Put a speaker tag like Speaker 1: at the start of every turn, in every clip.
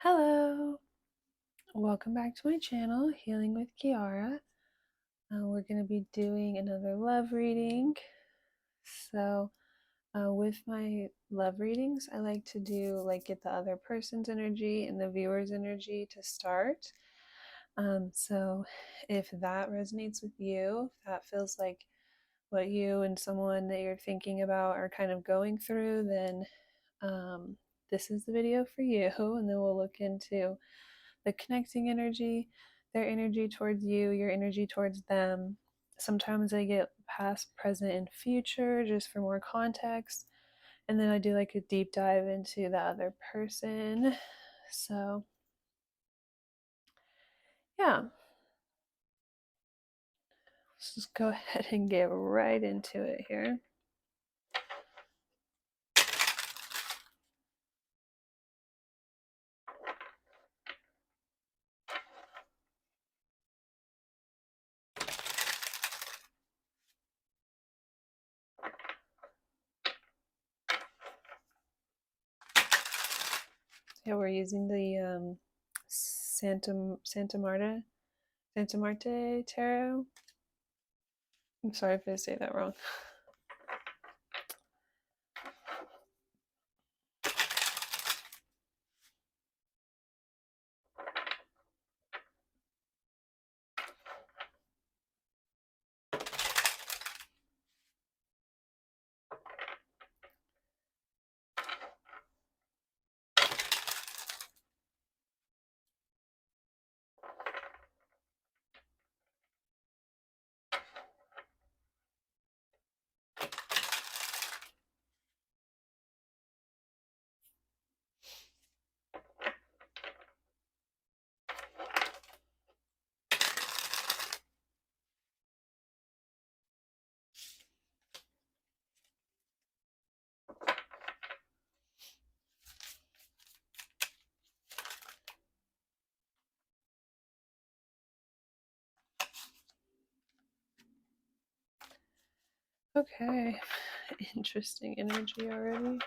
Speaker 1: Hello, welcome back to my channel, Healing with Kearra. We're going to be doing another love reading. So, with my love readings, I like to get the other person's energy and the viewer's energy to start. So, if that resonates with you, if that feels like what you and someone that you're thinking about are kind of going through, then this is the video for you. And then we'll look into the connecting energy, their energy towards you, your energy towards them. Sometimes I get past, present, and future just for more context. And then I do like a deep dive into the other person. So, yeah, let's just go ahead and get right into it here. Yeah, we're using the Santa Marte tarot. I'm sorry if I say that wrong. Okay, interesting energy already.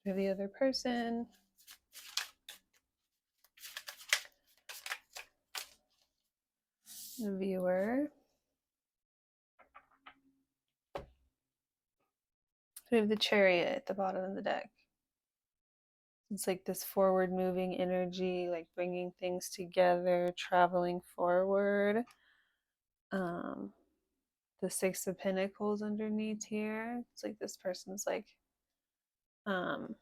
Speaker 1: For the other person, the viewer. We have the Chariot at the bottom of the deck. It's like this forward moving energy, like bringing things together, traveling forward. Um, the Six of Pentacles underneath here. It's like this person's um,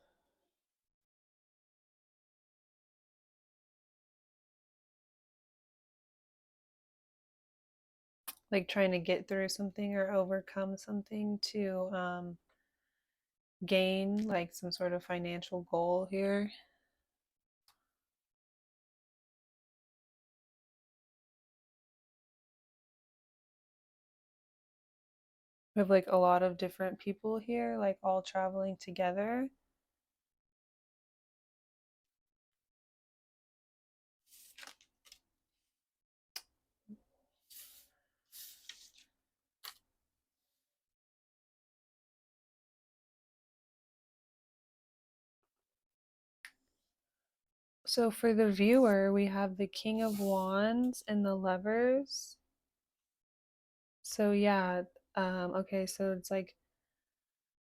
Speaker 1: like trying to get through something or overcome something to gain like some sort of financial goal here. We have like a lot of different people here, like all traveling together. So for the viewer, we have the King of Wands and the Lovers. So yeah, okay, so it's like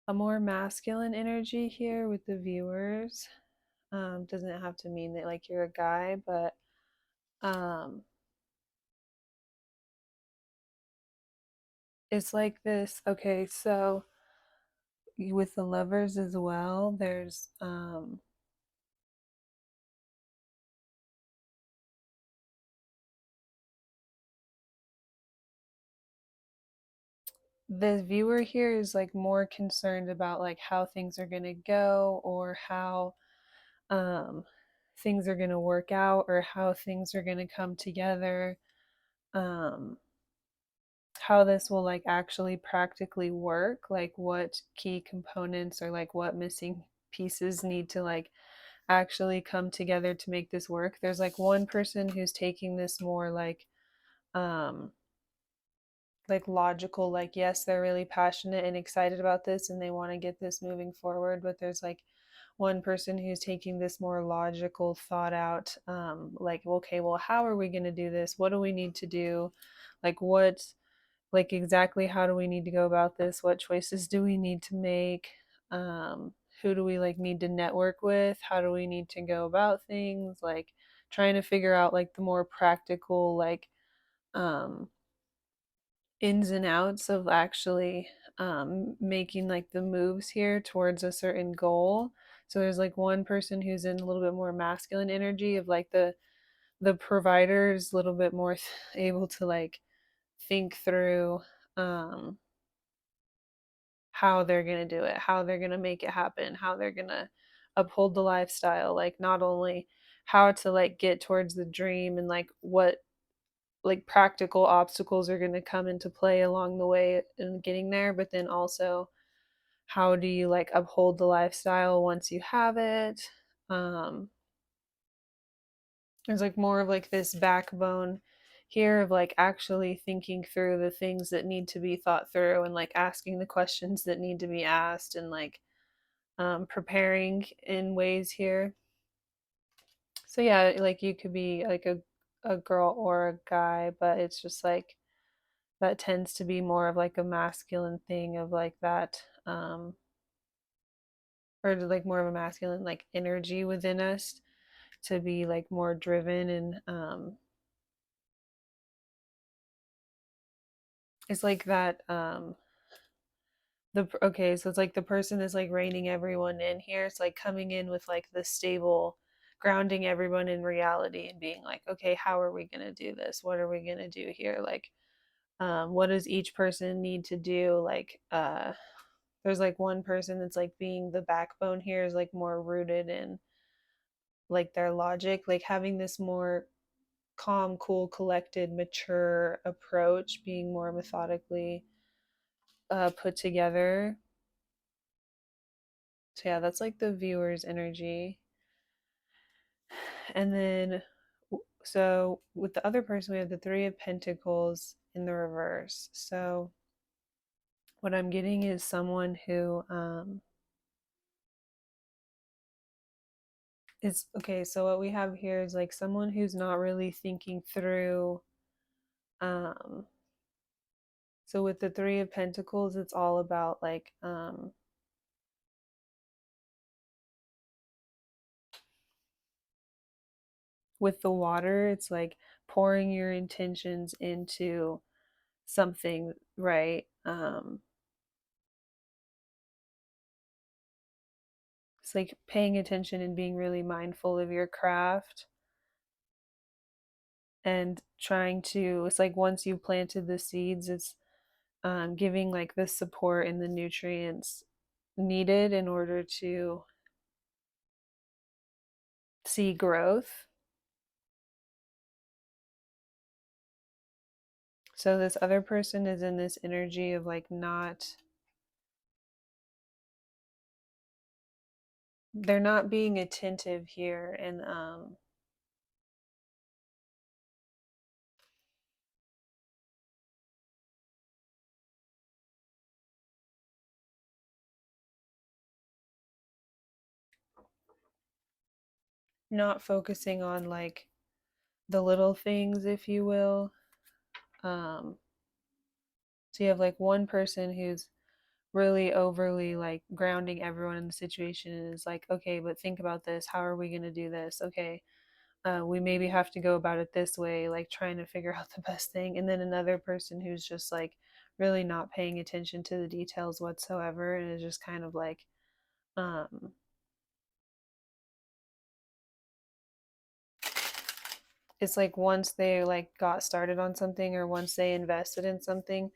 Speaker 1: a more masculine energy here with the viewers. Doesn't have to mean that like you're a guy, but it's like this. Okay, so with the Lovers as well, there's the viewer here is like more concerned about like how things are going to go, or how um things are going to work out or how things are going to come together, um, how this will like actually practically work, like what key components or like what missing pieces need to like actually come together to make this work. There's like one person who's taking this more um like logical, like yes, they're really passionate and excited about this and they want to get this moving forward, but there's like one person who's taking this more logical thought out, like okay, well, how are we going to do this, what do we need to do, like what, like exactly how do we need to go about this, what choices do we need to make, who do we like need to network with, how do we need to go about things, like trying to figure out like the more practical like um ins and outs of actually making like the moves here towards a certain goal. So there's like one person who's in a little bit more masculine energy of like the providers, a little bit more able to like think through um how they're going to do it, how they're going to make it happen, how they're going to uphold the lifestyle, like not only how to like get towards the dream and like what like practical obstacles are going to come into play along the way in getting there, but then also how do you like uphold the lifestyle once you have it. um there's like more of like this backbone here of like actually thinking through the things that need to be thought through and like asking the questions that need to be asked and like preparing in ways here. So yeah, like you could be like a girl or a guy, but it's just like that tends to be more of like a masculine thing of like that, or like more of a masculine like energy within us to be like more driven and it's like that the okay, so it's like the person is like reining everyone in here. It's like coming in with like the stable grounding everyone in reality and being like, okay, how are we going to do this, what are we going to do here, like what does each person need to do, like there's like one person that's like being the backbone here is like more rooted in like their logic, like having this more calm, cool, collected, mature approach, being more methodically put together. So yeah, that's like the viewer's energy. And then so with the other person we have the 3 of Pentacles in the reverse. So what I'm getting is someone who is okay, so what we have here is like someone who's not really thinking through um so with the 3 of Pentacles it's all about like with the water it's like pouring your intentions into something, right? It's like paying attention and being really mindful of your craft and trying to, it's like once you've planted the seeds it's giving like the support and the nutrients needed in order to see growth. So this other person is in this energy of like not, they're not being attentive here and not focusing on like the little things, if you will. um so you have like one person who's really overly like grounding everyone in the situation and is like, okay, but think about this, how are we going to do this, okay, we maybe have to go about it this way, like trying to figure out the best thing. And then another person who's just like really not paying attention to the details whatsoever and is just kind of like um it's like once they like got started on something or once they invested in something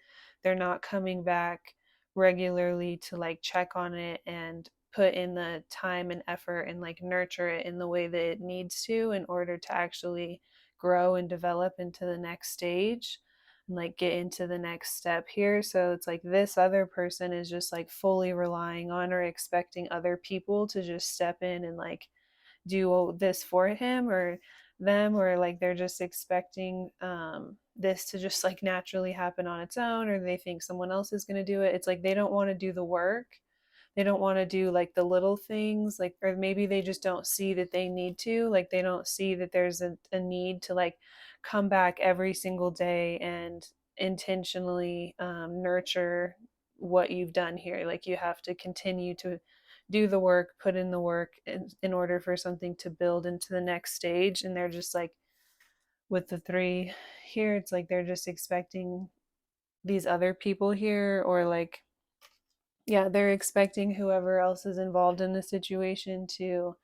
Speaker 1: they're not coming back regularly to like check on it and put in the time and effort and like nurture it in the way that it needs to in order to actually grow and develop into the next stage and like get into the next step here. So it's like this other person is just like fully relying on or expecting other people to just step in and like do this for him or them, or like they're just expecting this to just like naturally happen on its own, or they think someone else is going to do it. It's like they don't want to do the work, they don't want to do like the little things, like, or maybe they just don't see that they need to, like they don't see that there's a need to like come back every single day and intentionally nurture what you've done here. Like you have to continue to do the work, put in the work in order for something to build into the next stage. And they're just like, with the three here, it's like they're just expecting these other people here, or like, yeah, they're expecting whoever else is involved in the situation to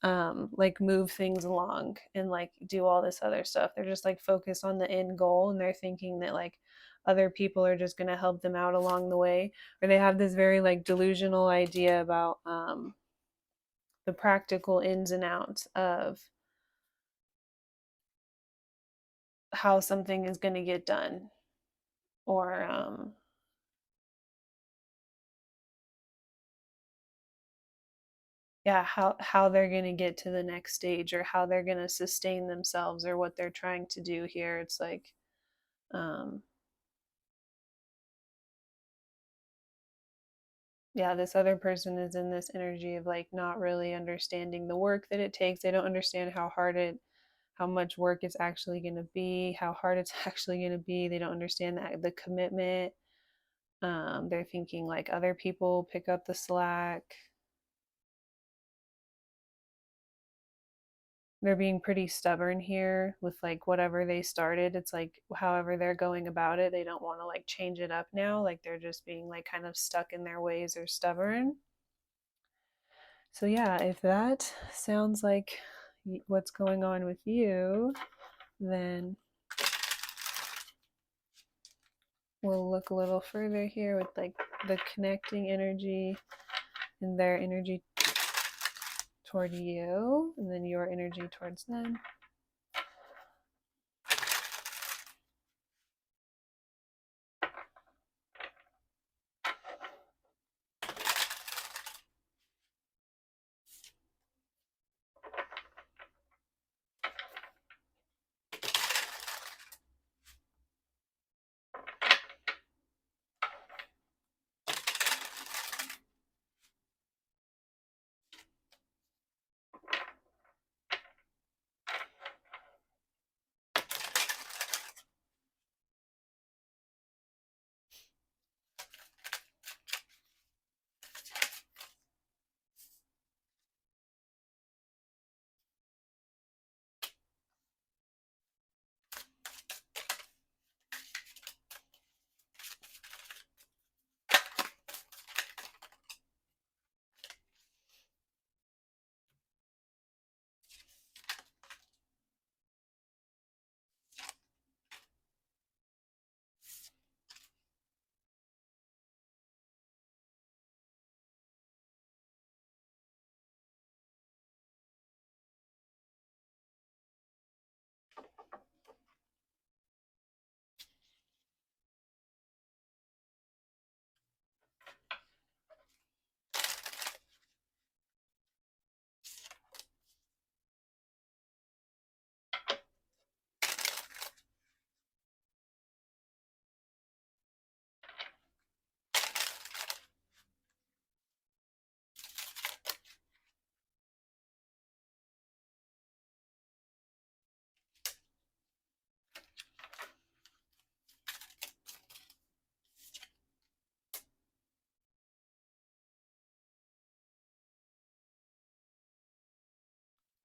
Speaker 1: like move things along and like do all this other stuff. They're just like focused on the end goal, and they're thinking that like other people are just going to help them out along the way, or they have this very like delusional idea about the practical ins and outs of how something is going to get done, or yeah, how they're going to get to the next stage, or how they're going to sustain themselves, or what they're trying to do here. It's like um yeah, this other person is in this energy of like not really understanding the work that it takes. They don't understand how much work it's actually going to be, how hard it's actually going to be. They don't understand that the commitment. They're thinking like other people pick up the slack. They're being pretty stubborn here with like whatever they started. It's like however they're going about it, they don't want to like change it up now. Like they're just being like kind of stuck in their ways or stubborn. So yeah, if that sounds like what's going on with you, then we'll look a little further here with like the connecting energy and their energy toward you, and then your energy towards them.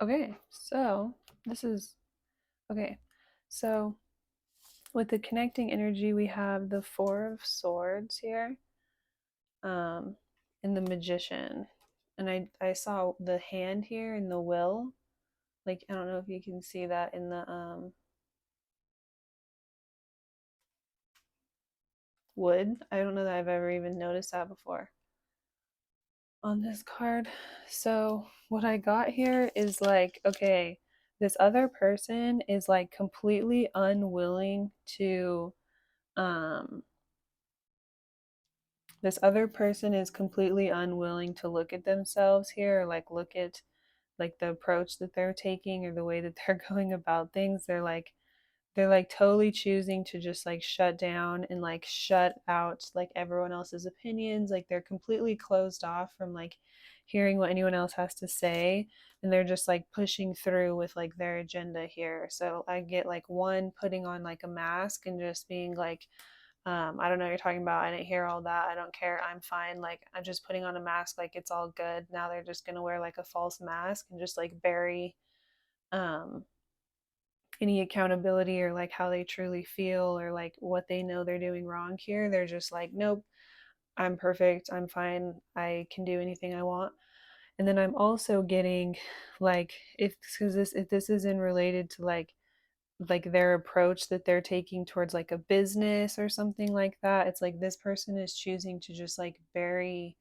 Speaker 1: Okay, so this is okay. So with the connecting energy, we have the Four of Swords here, um, and the Magician. And I saw the hand here in the will. Like I don't know if you can see that in the wood. I don't know that I've ever even noticed that before. on this card. So what I got here is like, okay, this other person is like completely unwilling to um this other person is completely unwilling to look at themselves here, or like look at like the approach that they're taking or the way that they're going about things. They're like totally choosing to just like shut down and like shut out like everyone else's opinions. Like they're completely closed off from like hearing what anyone else has to say, and they're just like pushing through with like their agenda here. So I get like one putting on like a mask and just being like, I don't know what you're talking about. I didn't hear all that. I don't care. I'm fine. Like I'm just putting on a mask, like it's all good. Now they're just gonna wear like a false mask and just like bury um any accountability or like how they truly feel or like what they know they're doing wrong here. They're just like, nope, I'm perfect. I'm fine. I can do anything I want. And then I'm also getting like if this isn't related to like their approach that they're taking towards like a business or something like that, it's like this person is choosing to just like bury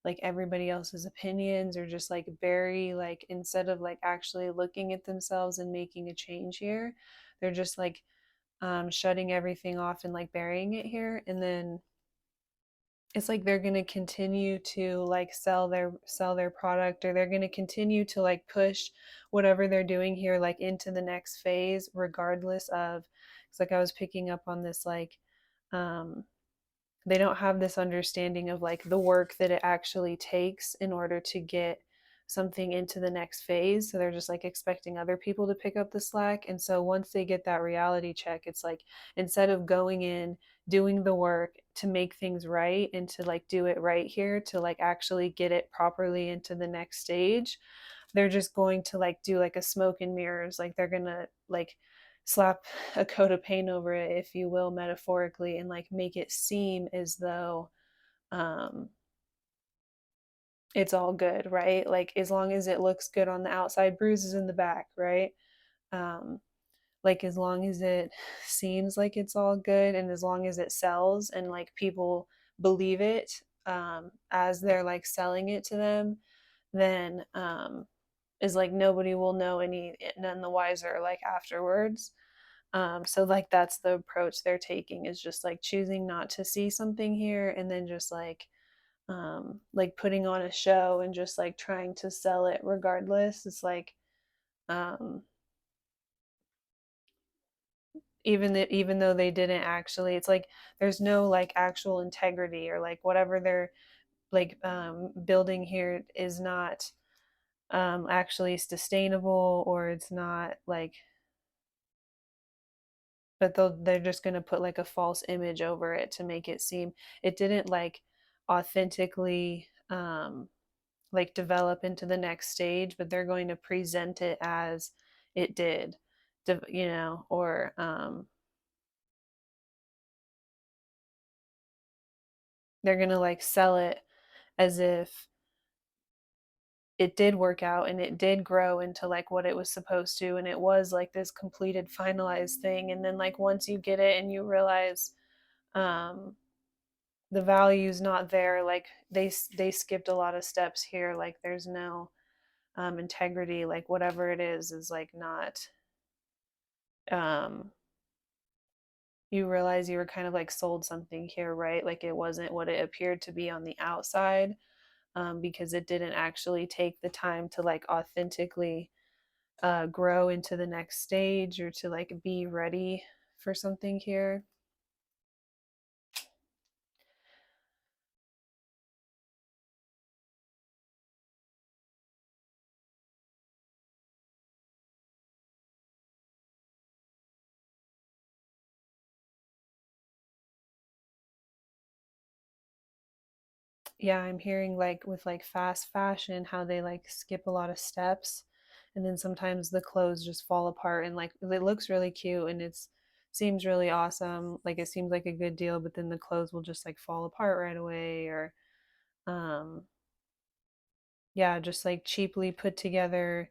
Speaker 1: like everybody else's opinions or just like bury like instead of like actually looking at themselves and making a change here, they're just like shutting everything off and like burying it here. And then it's like they're going to continue to like sell their product, or they're going to continue to like push whatever they're doing here like into the next phase regardless of, it's like I was picking up on this like um they don't have this understanding of like the work that it actually takes in order to get something into the next phase. So they're just like expecting other people to pick up the slack. And so once they get that reality check, it's like instead of going in, doing the work to make things right and to like do it right here, to like actually get it properly into the next stage, they're just going to like do like a smoke and mirrors. Like they're gonna like slap a coat of paint over it, if you will, metaphorically, and like make it seem as though um it's all good, right? Like as long as it looks good on the outside, bruises in the back, right? um like as long as it seems like it's all good and as long as it sells and like people believe it as they're like selling it to them, then is like nobody will know any none the wiser like afterwards. So like that's the approach they're taking, is just like choosing not to see something here and then just like putting on a show and just like trying to sell it regardless. It's like um even though they didn't actually, it's like there's no like actual integrity, or like whatever they're like building here is not actually sustainable, or it's not like, but they're just going to put like a false image over it to make it seem it didn't like authentically like develop into the next stage, but they're going to present it as it did, or they're going to like sell it as if it did work out and it did grow into like what it was supposed to, and it was like this completed finalized thing. And then like once you get it and you realize um the value's not there, like they skipped a lot of steps here, like there's no integrity, like whatever it is like not um you realize you were kind of like sold something here, right? Like it wasn't what it appeared to be on the outside, because it didn't actually take the time to like authentically grow into the next stage or to like be ready for something here. Yeah, I'm hearing like with like fast fashion how they like skip a lot of steps, and then sometimes the clothes just fall apart, and like it looks really cute and it's seems really awesome, like it seems like a good deal, but then the clothes will just like fall apart right away, or um yeah, just like cheaply put together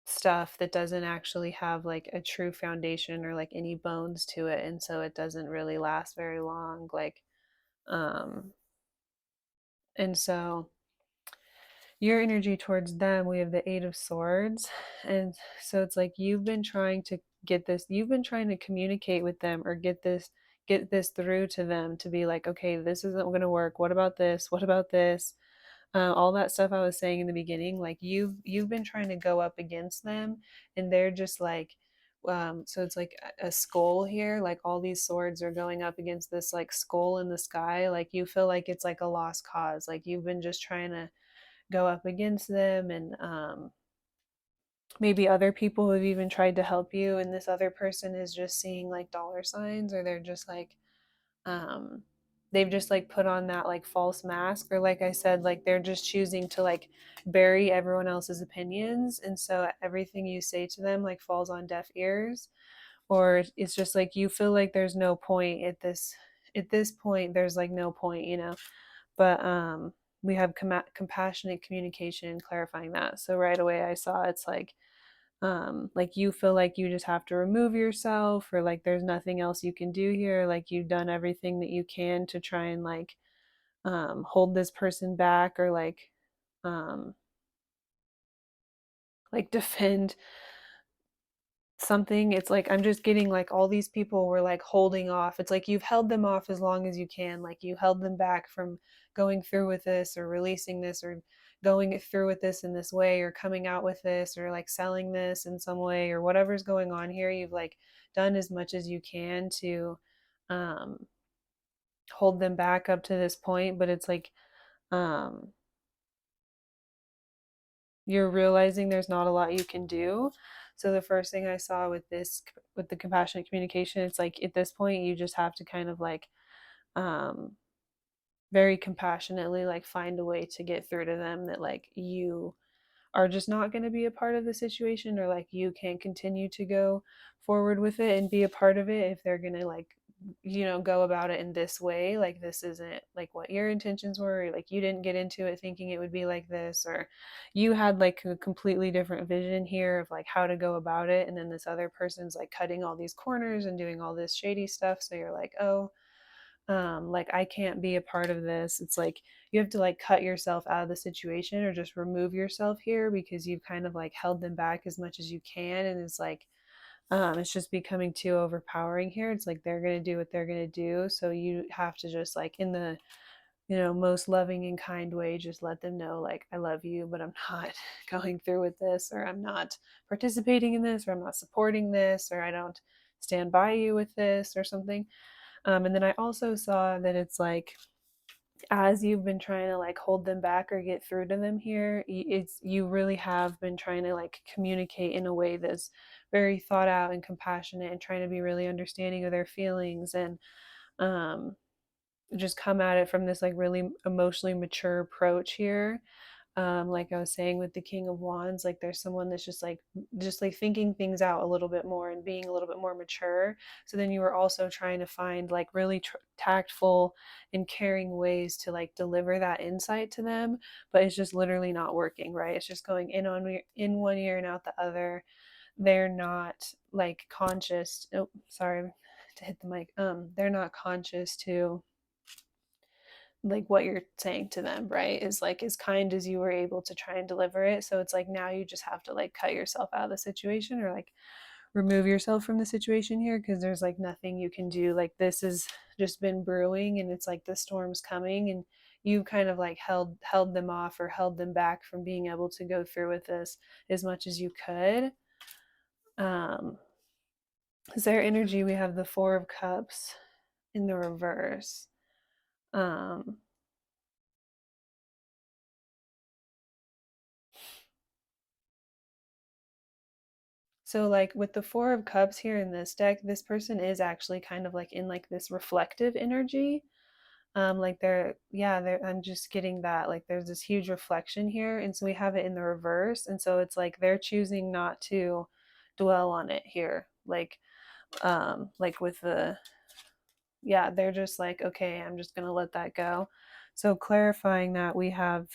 Speaker 1: stuff that doesn't actually have like a true foundation or like any bones to it, and so it doesn't really last very long, like um and so your energy towards them, we have the Eight of Swords. And so it's like you've been trying to get this, you've been trying to communicate with them or get this through to them to be like, okay, this isn't going to work. What about this? What about this? All that stuff I was saying in the beginning, like you've been trying to go up against them, and they're just like, so it's like a skull here, like all these swords are going up against this like skull in the sky. Like you feel like it's like a lost cause. Like you've been just trying to go up against them, and maybe other people have even tried to help you, and this other person is just seeing like dollar signs, or they're just like um they've just like put on that like false mask, or like I said, like they're just choosing to like bury everyone else's opinions, and so everything you say to them like falls on deaf ears. Or it's just like you feel like there's no point at this point, there's like no point, but we have compassionate communication and clarifying that. So right away I saw it's like you feel like you just have to remove yourself, or like there's nothing else you can do here, like you've done everything that you can to try and hold this person back, or um like defend something. It's like I'm just getting like all these people were like holding off. It's like you've held them off as long as you can, like you held them back from going through with this, or releasing this, or going through with this in this way, or coming out with this, or like selling this in some way, or whatever's going on here. You've like done as much as you can to um hold them back up to this point, but it's like um you're realizing there's not a lot you can do. So the first thing I saw with this, with the compassionate communication, it's like at this point you just have to kind of like um very compassionately like find a way to get through to them that like you are just not going to be a part of the situation, or like you can't continue to go forward with it and be a part of it if they're going to like go about it in this way. Like this isn't like what your intentions were, or like you didn't get into it thinking it would be like this, or you had like a completely different vision here of like how to go about it, and then this other person's like cutting all these corners and doing all this shady stuff, so you're like, oh, like I can't be a part of this. It's like you have to like cut yourself out of the situation, or just remove yourself here, because you've kind of like held them back as much as you can, and it's like it's just becoming too overpowering here. It's like they're going to do what they're going to do, so you have to just like in the most loving and kind way just let them know like I love you, but I'm not going through with this, or I'm not participating in this, or I'm not supporting this, or I don't stand by you with this or something. And then I also saw that it's like as you've been trying to like hold them back or get through to them here, you really have been trying to like communicate in a way that's very thought out and compassionate, and trying to be really understanding of their feelings, and um, just come at it from this like really emotionally mature approach here. Like I was saying with the King of Wands, like there's someone that's just like thinking things out a little bit more and being a little bit more mature. So then you were also trying to find like really tactful and caring ways to like deliver that insight to them, but it's just literally not working, right? It's just going in one ear and out the other. They're not like conscious. Oh, sorry to hit the mic. They're not conscious to like what you're saying to them, right, is like as kind as you were able to try and deliver it. So it's like now you just have to like cut yourself out of the situation, or like remove yourself from the situation here, because there's like nothing you can do. Like this has just been brewing, and it's like the storm's coming, and you kind of like held them off, or held them back from being able to go through with this as much as you could. um is their energy, we have the Four of Cups in the reverse. um So like with the Four of Cups here in this deck, this person is actually kind of like in like this reflective energy. Like they're I'm just getting that like there's this huge reflection here, and so we have it in the reverse, and so it's like they're choosing not to dwell on it here. Like with the, yeah, they're just like, okay, I'm just gonna let that go. So clarifying that, we have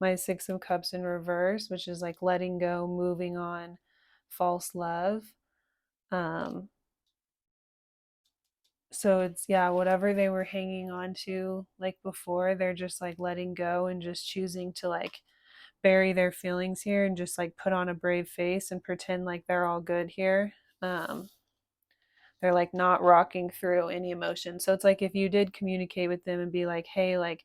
Speaker 1: my Six of Cups in reverse, which is like letting go, moving on, false love. Um, So it's, yeah, whatever they were hanging on to like before, they're just like letting go and just choosing to like bury their feelings here and just like put on a brave face and pretend like they're all good here. Um, they're like not rocking through any emotion. So it's like if you did communicate with them and be like, hey, like,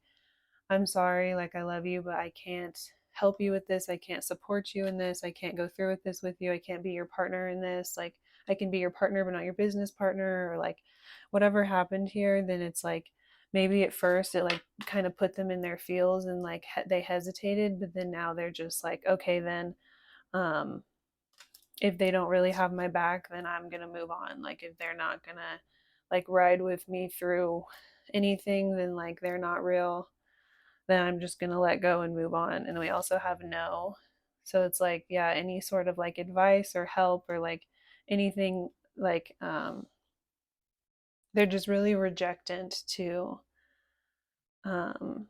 Speaker 1: I'm sorry, like, I love you, but I can't help you with this. I can't support you in this. I can't go through with this with you. I can't be your partner in this. Like, I can be your partner, but not your business partner, or like whatever happened here. Then it's like maybe at first it like kind of put them in their feels and like they hesitated, but then now they're just like, okay, then um, if they don't really have my back, then I'm going to move on. Like, if they're not going to like ride with me through anything, then like they're not real, then I'm just going to let go and move on. And we also have no. So it's like, yeah, any sort of like advice or help or like anything, like they're just really rejectant to um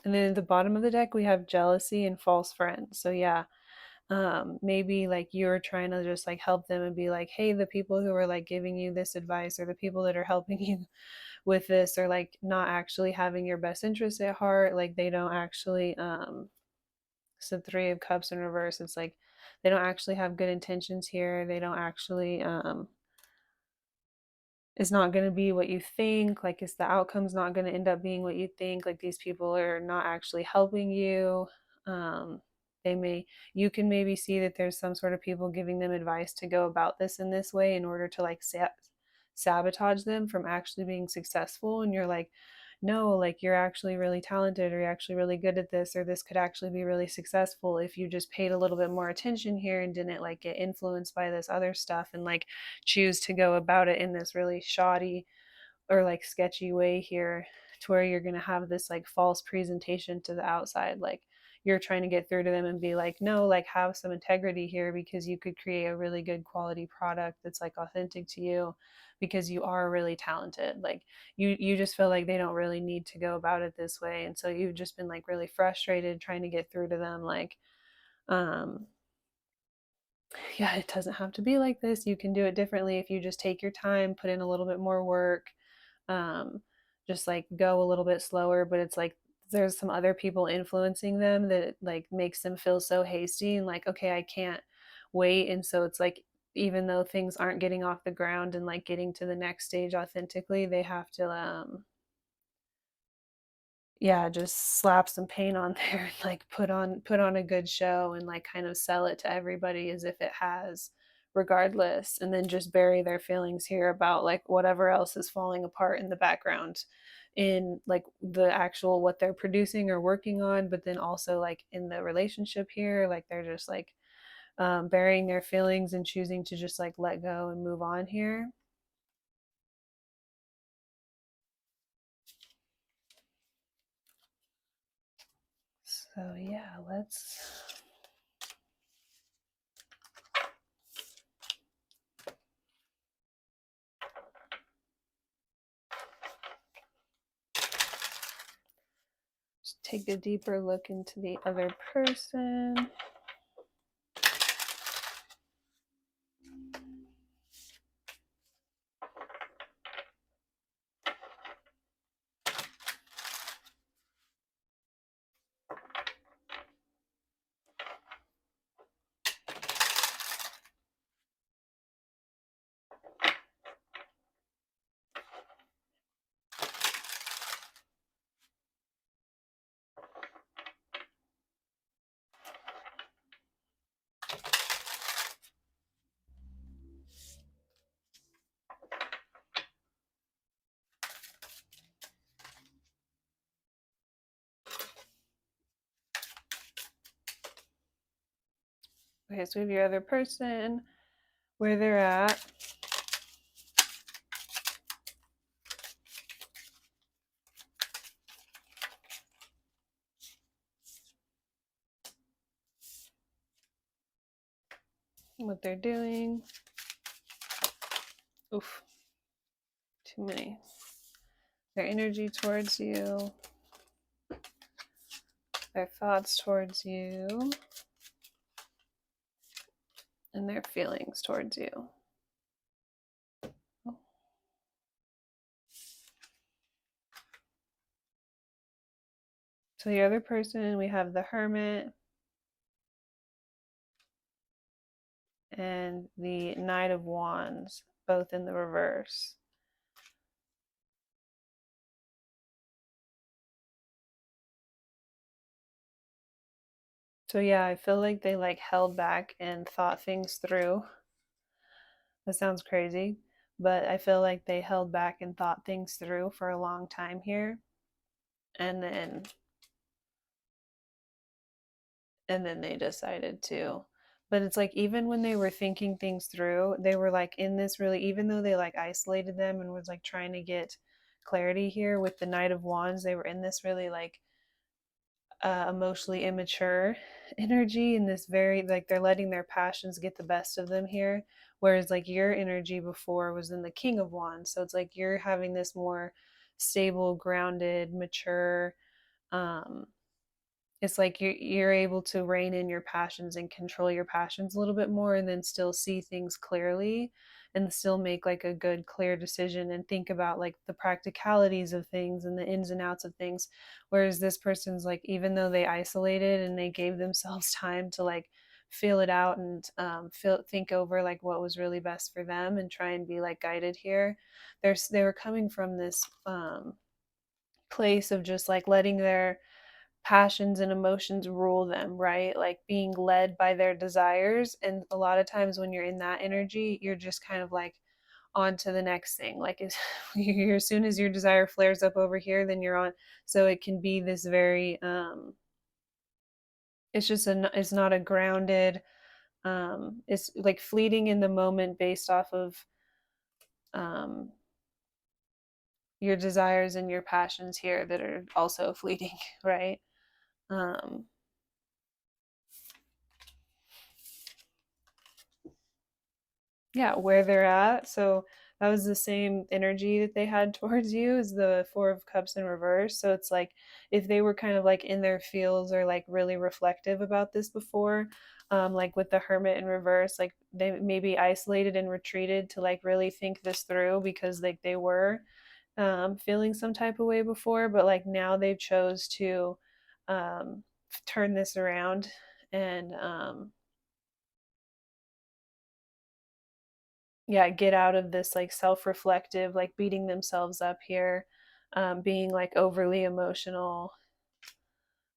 Speaker 1: and then at the bottom of the deck we have jealousy and false friends. So yeah, maybe like you're trying to just like help them and be like, hey, the people who are like giving you this advice or the people that are helping you with this are like not actually having your best interest at heart. Like they don't actually so Three of Cups in reverse, it's like they don't actually have good intentions here. They don't actually it's not going to be what you think. Like, it's the outcome's not going to end up being what you think. Like, these people are not actually helping you. um they may, you can maybe see that there's some sort of people giving them advice to go about this in this way in order to like sabotage them from actually being successful. And you're like, no, like, you're actually really talented, or you're actually really good at this, or this could actually be really successful if you just paid a little bit more attention here and didn't like get influenced by this other stuff and like choose to go about it in this really shoddy or like sketchy way here, to where you're going to have this like false presentation to the outside. Like, you're trying to get through to them and be like, no, like, have some integrity here, because you could create a really good quality product that's like authentic to you, because you are really talented. Like, you just feel like they don't really need to go about it this way, and so you've just been like really frustrated trying to get through to them, like, um yeah, it doesn't have to be like this. You can do it differently if you just take your time, put in a little bit more work, um, just like go a little bit slower. But it's like there's some other people influencing them that like makes them feel so hasty and like, okay, I can't wait. And so it's like, even though things aren't getting off the ground and like getting to the next stage authentically, they have to yeah, just slap some paint on there and like put on a good show and like kind of sell it to everybody as if it has, regardless, and then just bury their feelings here about like whatever else is falling apart in the background, in like the actual what they're producing or working on, but then also like in the relationship here, like they're just like burying their feelings and choosing to just like let go and move on here. So yeah, let's just take a deeper look into the other person. Okay, so we have your other person, where they're at. What they're doing. Oof, too many. Their energy towards you, their thoughts towards you, and their feelings towards you. So the other person, we have the Hermit and the Knight of Wands, both in the reverse. So yeah, I feel like they like held back and thought things through. That sounds crazy, but I feel like they held back and thought things through for a long time here. And then they decided to. But it's like even when they were thinking things through, they were like in this really, even though they like isolated them and was like trying to get clarity here with the Knight of Wands, they were in this really like emotionally immature energy, and this very like they're letting their passions get the best of them here, whereas like your energy before was in the King of Wands, so it's like you're having this more stable, grounded, mature, um it's like you're able to rein in your passions and control your passions a little bit more, and then still see things clearly and still make like a good clear decision and think about like the practicalities of things and the ins and outs of things, whereas this person's like, even though they isolated and they gave themselves time to like feel it out and think over like what was really best for them and try and be like guided here, they were coming from this place of just like letting their passions and emotions rule them, right? Like being led by their desires. And a lot of times when you're in that energy, you're just kind of like on to the next thing. Like as soon as your desire flares up over here, then you're on. So it can be this very, it's just it's not a grounded, it's like fleeting in the moment based off of um, your desires and your passions here that are also fleeting, right? Um, yeah, where they're at. So that was the same energy that they had towards you as the Four of Cups in reverse. So it's like if they were kind of like in their fields or like really reflective about this before, like with the Hermit in reverse, like they maybe isolated and retreated to like really think this through because like they were feeling some type of way before, but like now they've chose to um, turn this around and yeah, get out of this like self-reflective, like beating themselves up here, being like overly emotional.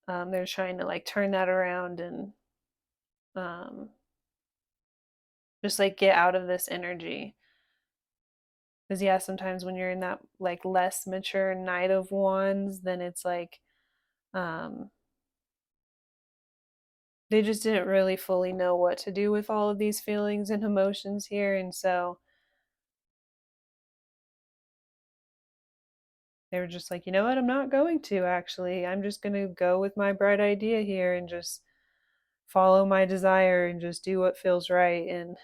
Speaker 1: They're trying to like turn that around and um, just like get out of this energy. Because yeah, sometimes when you're in that like less mature Knight of Wands, then it's like um, they just didn't really fully know what to do with all of these feelings and emotions here, and so they were just like, you know what, I'm not going to actually. I'm just going to go with my bright idea here and just follow my desire and just do what feels right. And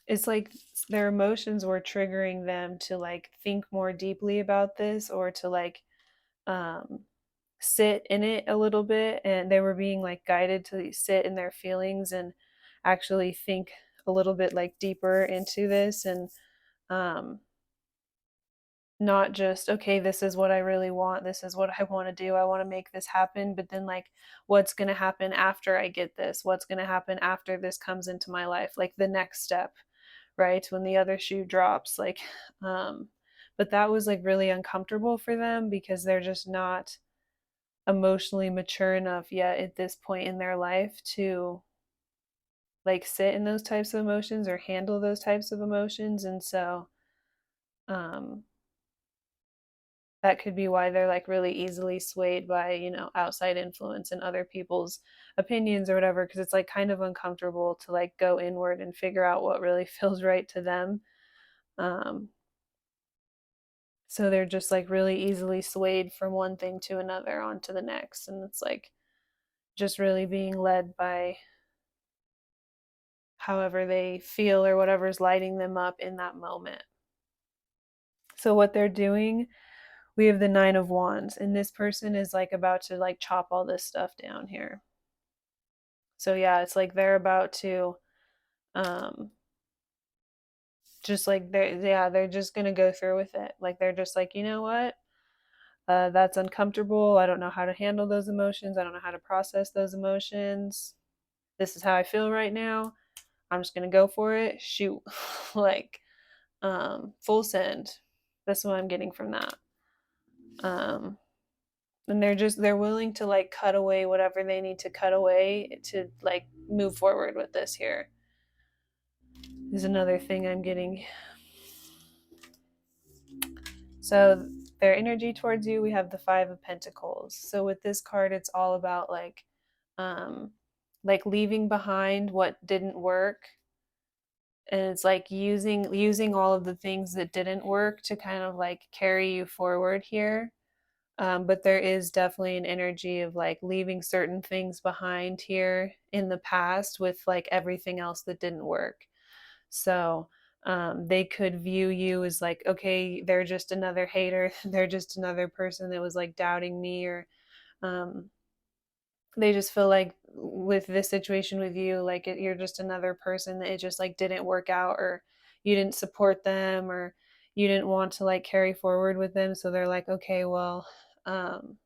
Speaker 1: it's like their emotions were triggering them to like think more deeply about this or to like um sit in it a little bit, and they were being like guided to sit in their feelings and actually think a little bit like deeper into this, and um not just, okay, this is what I really want, this is what I want to do, I want to make this happen, but then like what's going to happen after I get this, what's going to happen after this comes into my life, like the next step, right, when the other shoe drops, like but that was like really uncomfortable for them because they're just not emotionally mature enough yet at this point in their life to like sit in those types of emotions or handle those types of emotions, and so um that could be why they're like really easily swayed by, outside influence and other people's opinions or whatever, because it's like kind of uncomfortable to like go inward and figure out what really feels right to them. um so they're just like really easily swayed from one thing to another onto the next, and it's like just really being led by however they feel or whatever's lighting them up in that moment. So what they're doing, we have the Nine of Wands, and this person is like about to like chop all this stuff down here. So yeah, it's like they're about to um just like they're just gonna go through with it. Like they're just like, you know what? that's uncomfortable. I don't know how to handle those emotions. I don't know how to process those emotions. This is how I feel right now. I'm just gonna go for it. Shoot. Like, full send. That's what I'm getting from that. Um, and they're willing to like cut away whatever they need to cut away to like move forward with this here. Is another thing I'm getting. So their energy towards you, we have the Five of Pentacles. So with this card, it's all about um like leaving behind what didn't work, and it's like using all of the things that didn't work to kind of like carry you forward here. But there is definitely an energy of like leaving certain things behind here in the past with like everything else that didn't work. So they could view you as like, okay, they're just another hater. They're just another person that was like doubting me, or um, they just feel like with this situation with you, like you're just another person that it just like didn't work out, or you didn't support them, or you didn't want to like carry forward with them. So they're like, okay, well, um,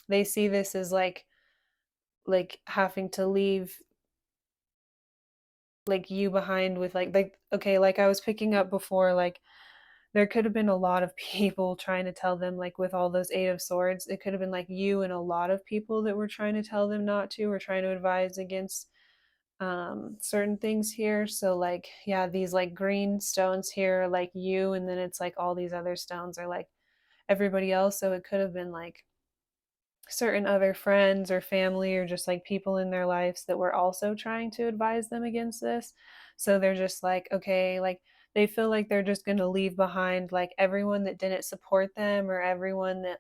Speaker 1: they see this as like having to leave like you behind with like okay, like I was picking up before, like there could have been a lot of people trying to tell them, like with all those Eight of Swords, it could have been like you and a lot of people that were trying to tell them not to, or trying to advise against certain things here. So like, yeah, these like green stones here are like you, and then it's like all these other stones are like everybody else. So it could have been like certain other friends or family or just like people in their lives that were also trying to advise them against this. So they're just like, okay, like they feel like they're just going to leave behind like everyone that didn't support them, or everyone that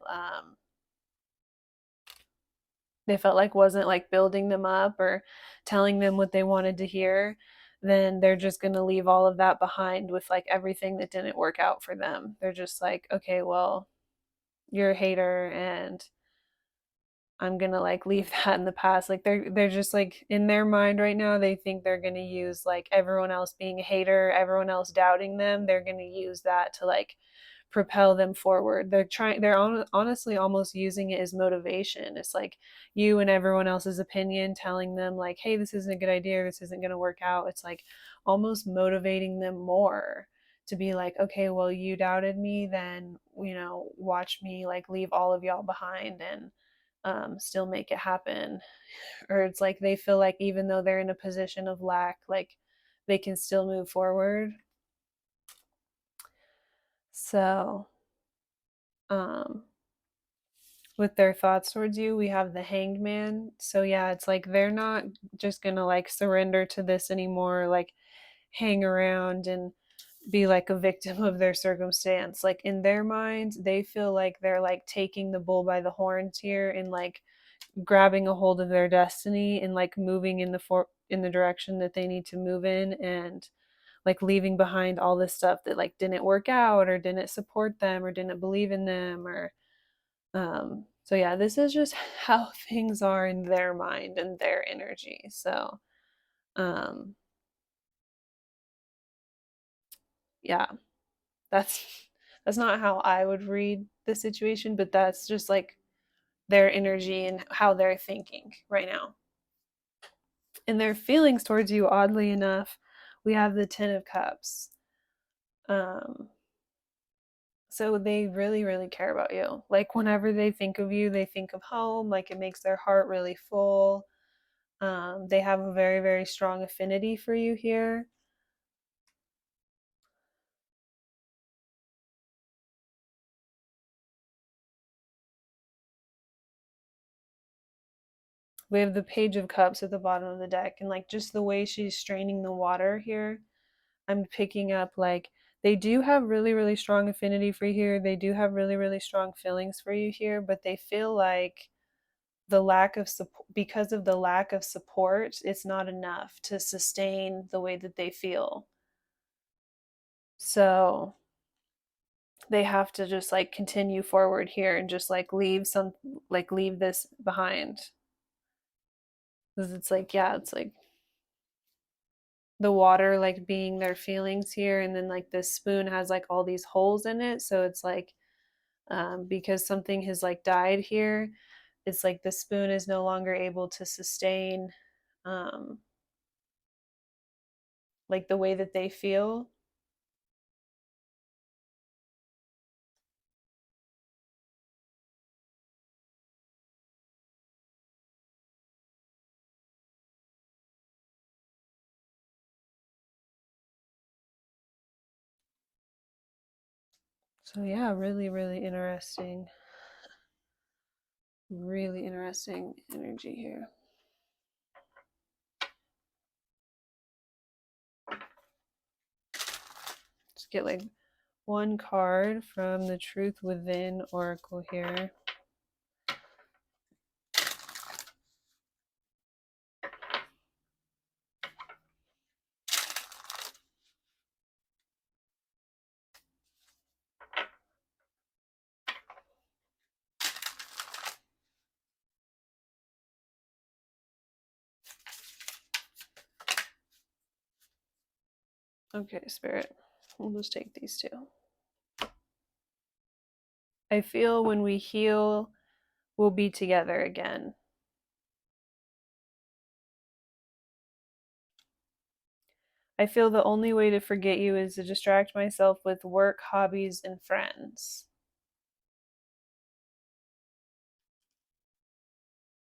Speaker 1: they felt like wasn't like building them up or telling them what they wanted to hear. Then they're just going to leave all of that behind with like everything that didn't work out for them. They're just like, okay, well, you're a hater, and I'm gonna like leave that in the past. Like they're just like in their mind right now, they think they're gonna use like everyone else being a hater, everyone else doubting them. They're gonna use that to like propel them forward. Honestly almost using it as motivation. It's like you and everyone else's opinion telling them like, hey, this isn't a good idea, this isn't gonna work out. It's like almost motivating them more to be like, okay, well, you doubted me, then watch me like leave all of y'all behind and still make it happen. Or it's like they feel like even though they're in a position of lack, like they can still move forward. So um with their thoughts towards you, we have the Hanged Man. So yeah, it's like they're not just gonna like surrender to this anymore, like hang around and be like a victim of their circumstance. Like in their minds, they feel like they're like taking the bull by the horns here, and like grabbing a hold of their destiny, and like moving in the direction that they need to move in, and like leaving behind all this stuff that like didn't work out, or didn't support them, or didn't believe in them, or so yeah, this is just how things are in their mind and their energy. So um yeah, that's that's not how I would read the situation, but that's just like their energy and how they're thinking right now. And their feelings towards you, oddly enough, we have the Ten of Cups. Um, so they really, really care about you. Like whenever they think of you, they think of home. Like it makes their heart really full. They have a very, very strong affinity for you here. We have the Page of Cups at the bottom of the deck, and like just the way she's straining the water here, I'm picking up like they do have really, really strong affinity for you here. They do have really, really strong feelings for you here, but they feel like the lack of support, because of the lack of support, it's not enough to sustain the way that they feel. So they have to just like continue forward here and just like leave this behind. Because it's like, yeah, it's like the water like being their feelings here, and then like this spoon has like all these holes in it, so it's like because something has like died here. It's like the spoon is no longer able to sustain um, like the way that they feel. So yeah, really, really interesting. Really interesting energy here. Just get like one card from the Truth Within Oracle here. Okay, Spirit. We'll just take these two. I feel when we heal, we'll be together again. I feel the only way to forget you is to distract myself with work, hobbies, and friends.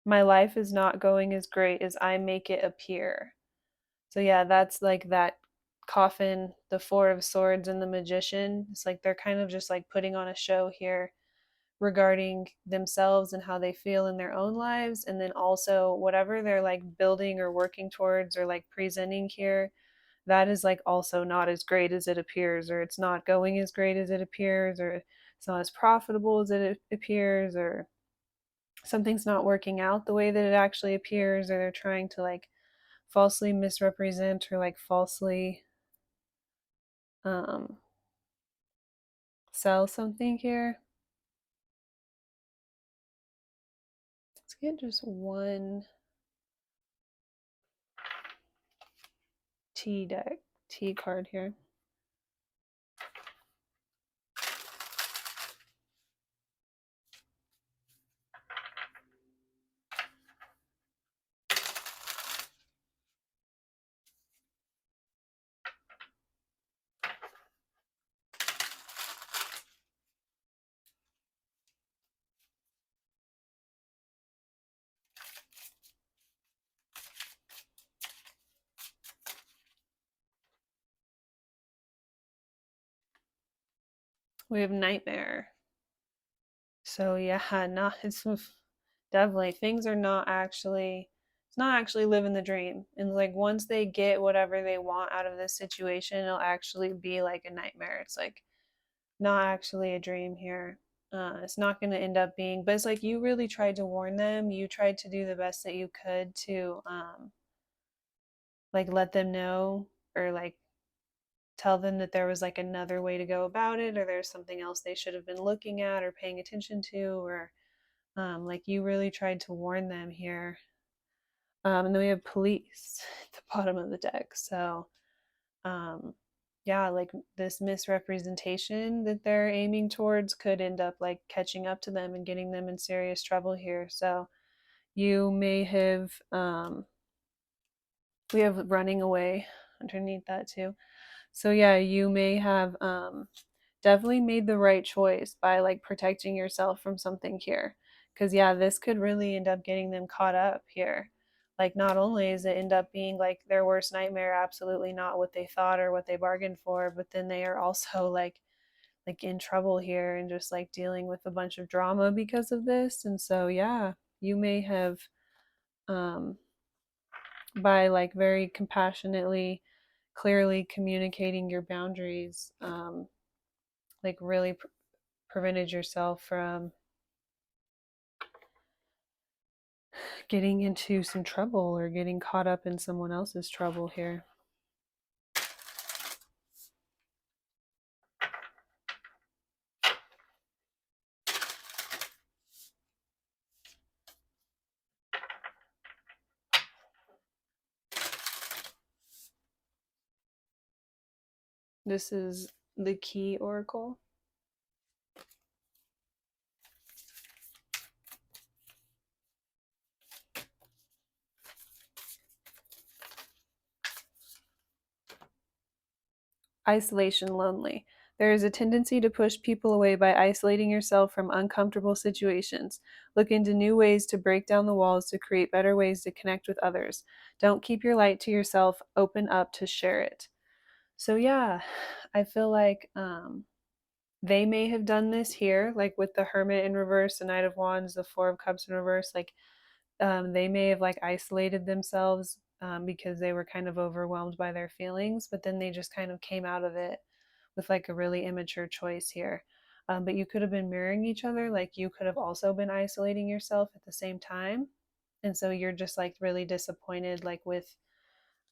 Speaker 1: My life is not going as great as I make it appear. So, yeah, that's like that coffin, the Four of Swords, and the Magician. It's like they're kind of just like putting on a show here regarding themselves and how they feel in their own lives. And then also, whatever they're like building or working towards or like presenting here, that is like also not as great as it appears, or it's not going as great as it appears, or it's not as profitable as it appears, or something's not working out the way that it actually appears, or they're trying to like falsely misrepresent or like falsely um sell something here. Let's get just one T card here. We have Nightmare. So yeah, not it's definitely things are not actually it's not actually living the dream. And like once they get whatever they want out of this situation, it'll actually be like a nightmare. It's like not actually a dream here. It's not going to end up being, but it's like you really tried to warn them. You tried to do the best that you could to like let them know or like tell them that there was like another way to go about it, or there's something else they should have been looking at or paying attention to, or like you really tried to warn them here. And then we have police at the bottom of the deck. So, um, yeah, like this misrepresentation that they're aiming towards could end up like catching up to them and getting them in serious trouble here. So, you may have, we have running away underneath that too. So, yeah, you may have definitely made the right choice by like protecting yourself from something here. Because, yeah, this could really end up getting them caught up here. Like, not only is it end up being like their worst nightmare, absolutely not what they thought or what they bargained for, but then they are also like in trouble here and just like dealing with a bunch of drama because of this. And so, yeah, you may have, um, by like very compassionately, clearly communicating your boundaries, like really prevented yourself from getting into some trouble or getting caught up in someone else's trouble here. This is the Key Oracle. isolation lonely. There is a tendency to push people away by isolating yourself from uncomfortable situations. Look into new ways to break down the walls to create better ways to connect with others. Don't keep your light to yourself, open up to share it. So, yeah, I feel like they may have done this here, like with the Hermit in reverse, the Knight of Wands, the Four of Cups in reverse. Like they may have like isolated themselves because they were kind of overwhelmed by their feelings, but then they just kind of came out of it with like a really immature choice here. But you could have been mirroring each other. Like you could have also been isolating yourself at the same time. And so you're just like really disappointed, like with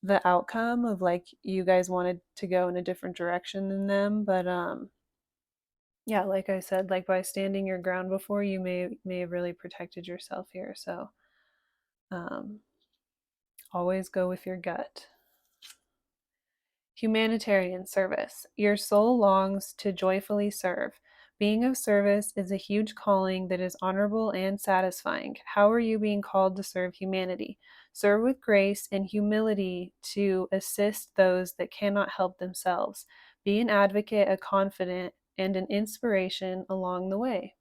Speaker 1: the outcome of like you guys wanted to go in a different direction than them. But yeah, like I said, like by standing your ground before, you may have really protected yourself here. So um, always go with your gut. Humanitarian service. Your soul longs to joyfully serve. Being of service is a huge calling that is honorable and satisfying. How are you being called to serve humanity? Serve with grace and humility to assist those that cannot help themselves. Be an advocate, a confidant, and an inspiration along the way.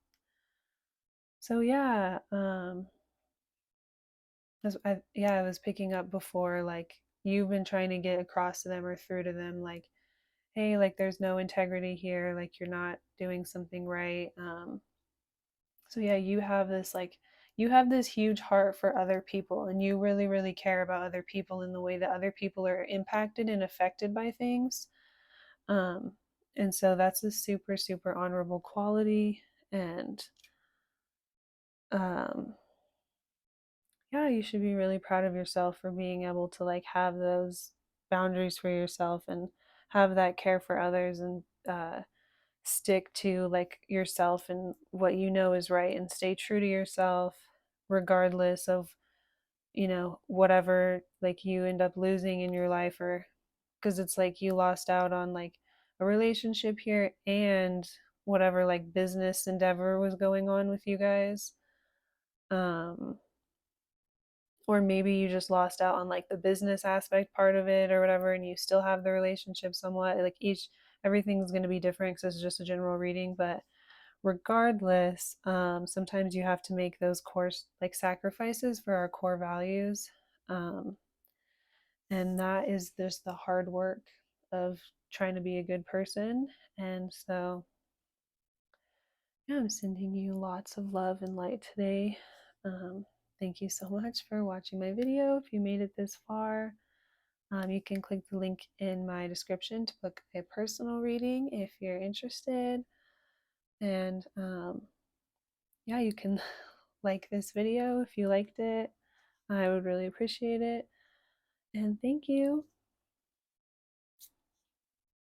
Speaker 1: So yeah, I was picking up before, like you've been trying to get across to them or through to them, like, hey, like there's no integrity here, like you're not doing something right. So yeah, you have this huge heart for other people, and you really, really care about other people in the way that other people are impacted and affected by things. Um, and so that's a super, super honorable quality, and um, yeah, you should be really proud of yourself for being able to like have those boundaries for yourself and have that care for others and stick to like yourself and what you know is right and stay true to yourself regardless of whatever like you end up losing in your life, or because it's like you lost out on like a relationship here and whatever like business endeavor was going on with you guys. um or maybe you just lost out on like the business aspect part of it or whatever, and you still have the relationship somewhat. Like each everything's going to be different because it's just a general reading, but regardless, sometimes you have to make those core like sacrifices for our core values, um, and that is just the hard work of trying to be a good person. And so yeah, I'm sending you lots of love and light today. Thank you so much for watching my video. If you made it this far, you can click the link in my description to book a personal reading if you're interested. And yeah, you can like this video if you liked it. I would really appreciate it. And thank you.